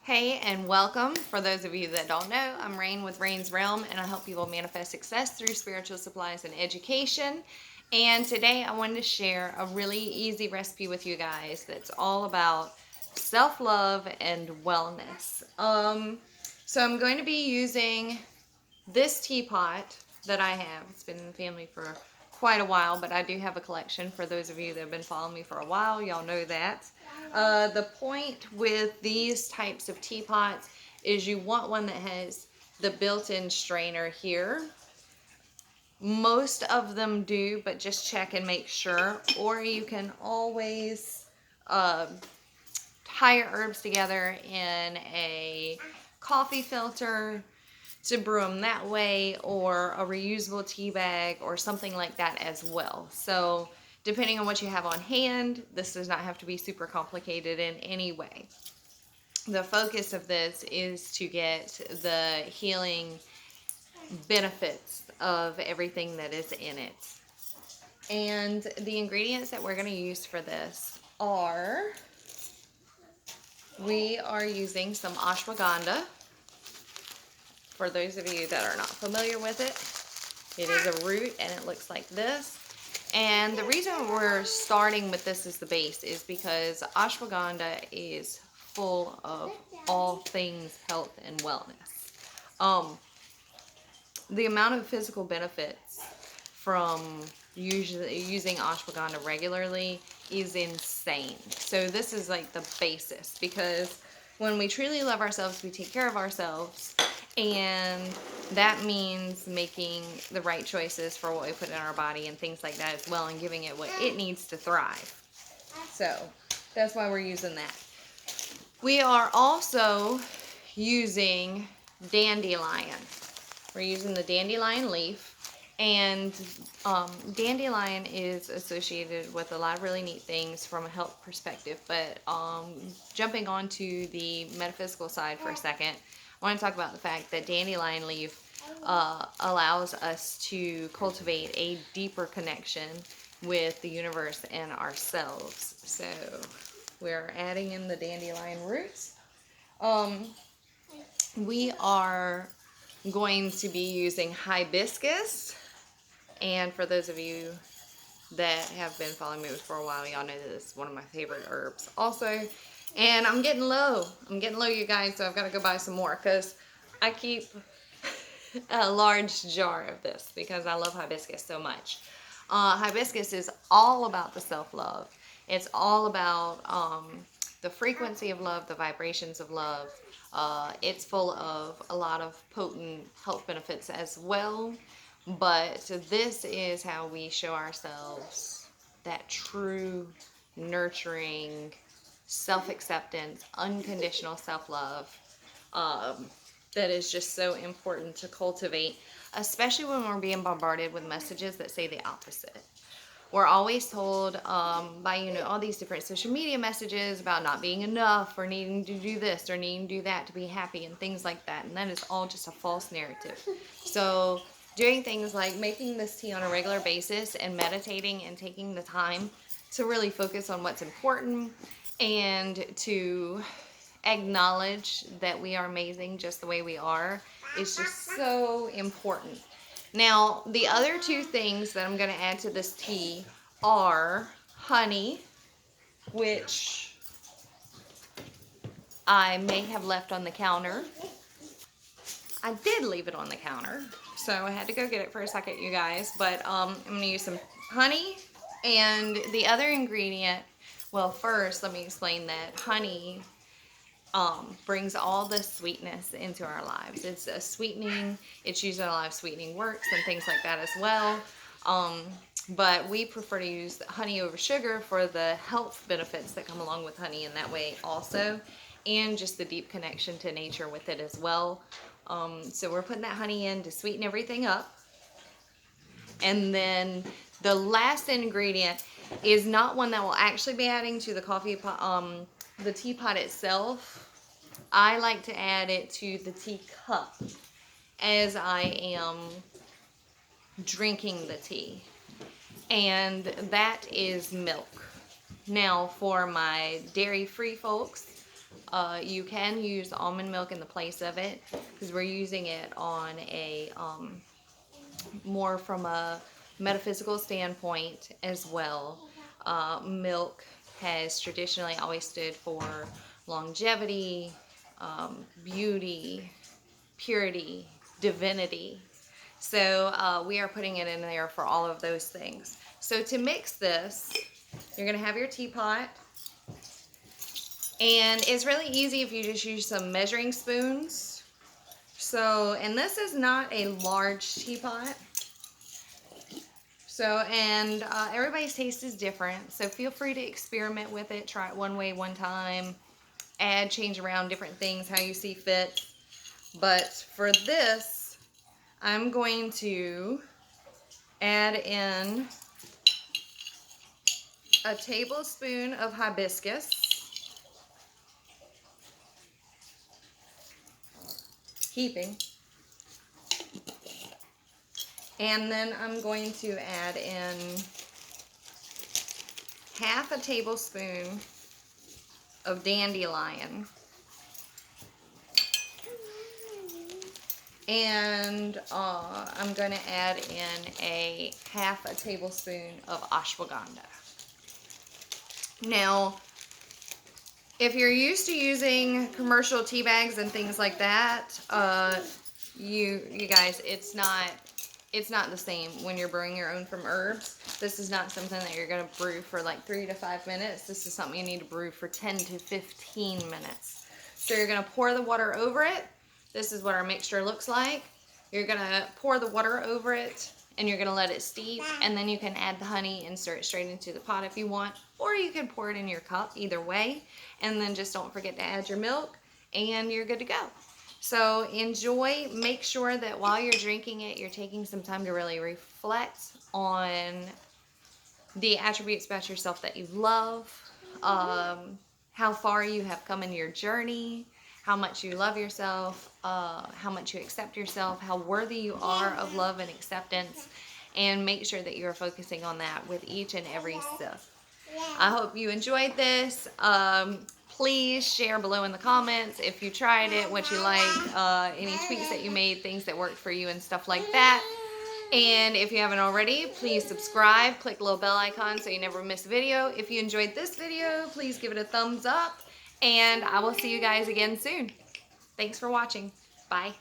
Hey and welcome. For those of you that don't know, I'm Raine with Raine's Realm and I help people manifest success through spiritual supplies and education. And today I wanted to share a really easy recipe with you guys that's all about self-love and wellness. So I'm going to be using this teapot that I have. It's been in the family for quite a while, but I do have a collection. For those of you that have been following me for a while, y'all know that. The point with these types of teapots is you want one that has the built-in strainer here. Most of them do, but just check and make sure. Or you can always tie your herbs together in a coffee filter to brew them that way, or a reusable tea bag or something like that as well. So depending on what you have on hand, this does not have to be super complicated in any way. The focus of this is to get the healing benefits of everything that is in it. And the ingredients that we're going to use for this are, we are using some ashwagandha. For those of you that are not familiar with it, it is a root and it looks like this. And the reason we're starting with this as the base is because ashwagandha is full of all things health and wellness. The amount of physical benefits from using ashwagandha regularly is insane. So this is like the basis, because when we truly love ourselves, we take care of ourselves, and that means making the right choices for what we put in our body and things like that as well, and giving it what it needs to thrive. So that's why we're using that. We are also using dandelion. We're using the dandelion leaf. And dandelion is associated with a lot of really neat things from a health perspective. But jumping onto the metaphysical side for a second, I want to talk about the fact that dandelion leaf allows us to cultivate a deeper connection with the universe and ourselves. So we're adding in the dandelion roots. We are going to be using hibiscus. And for those of you that have been following me for a while, y'all know that this is one of my favorite herbs also. And I'm getting low. You guys, so I've got to go buy some more, because I keep a large jar of this because I love hibiscus so much. Hibiscus is all about the self-love. It's all about the frequency of love, the vibrations of love. It's full of a lot of potent health benefits as well. But this is how we show ourselves that true, nurturing, self-acceptance, unconditional self-love that is just so important to cultivate, especially when we're being bombarded with messages that say the opposite. We're always told by, all these different social media messages about not being enough, or needing to do this or needing to do that to be happy and things like that. And that is all just a false narrative. So doing things like making this tea on a regular basis and meditating and taking the time to really focus on what's important and to acknowledge that we are amazing just the way we are is just so important. Now, the other two things that I'm going to add to this tea are honey, which I may have left on the counter. I did leave it on the counter, so I had to go get it for a second, you guys. But I'm going to use some honey, and the other ingredient, well, first let me explain that honey brings all the sweetness into our lives. It's a sweetening. It's used in a lot of sweetening works and things like that as well. But we prefer to use honey over sugar for the health benefits that come along with honey in that way also, and just the deep connection to nature with it as well. So we're putting that honey in to sweeten everything up. And then the last ingredient is not one that will actually be adding to the coffee pot, the teapot itself. I like to add it to the teacup as I am drinking the tea, and that is milk. Now, for my dairy-free folks, You can use almond milk in the place of it because we're using it on a more from a metaphysical standpoint as well. Milk has traditionally always stood for longevity, beauty, purity, divinity. So we are putting it in there for all of those things. So to mix this, you're going to have your teapot. And it's really easy if you just use some measuring spoons. So, and this is not a large teapot. So, and everybody's taste is different. So feel free to experiment with it. Try it one way, one time. Add, change around different things how you see fit. But for this, I'm going to add in a tablespoon of hibiscus. Keeping. And then I'm going to add in half a tablespoon of dandelion. And I'm going to add in a half a tablespoon of ashwagandha. Now, if you're used to using commercial tea bags and things like that, you guys, it's not the same when you're brewing your own from herbs. This is not something that you're going to brew for like 3 to 5 minutes. This is something you need to brew for 10 to 15 minutes. So you're going to pour the water over it. This is what our mixture looks like. You're going to pour the water over it and you're going to let it steep, and then you can add the honey and stir it straight into the pot if you want, or you can pour it in your cup, either way. And then just don't forget to add your milk and you're good to go. So enjoy. Make sure that while you're drinking it, you're taking some time to really reflect on the attributes about yourself that you love, how far you have come in your journey, how much you love yourself, how much you accept yourself, how worthy you are of love and acceptance, and make sure that you're focusing on that with each and every sip. I hope you enjoyed this. Please share below in the comments if you tried it, what you like, any tweaks that you made, things that worked for you and stuff like that. And if you haven't already, please subscribe, click the little bell icon so you never miss a video. If you enjoyed this video, please give it a thumbs up, and I will see you guys again soon. Thanks for watching. Bye.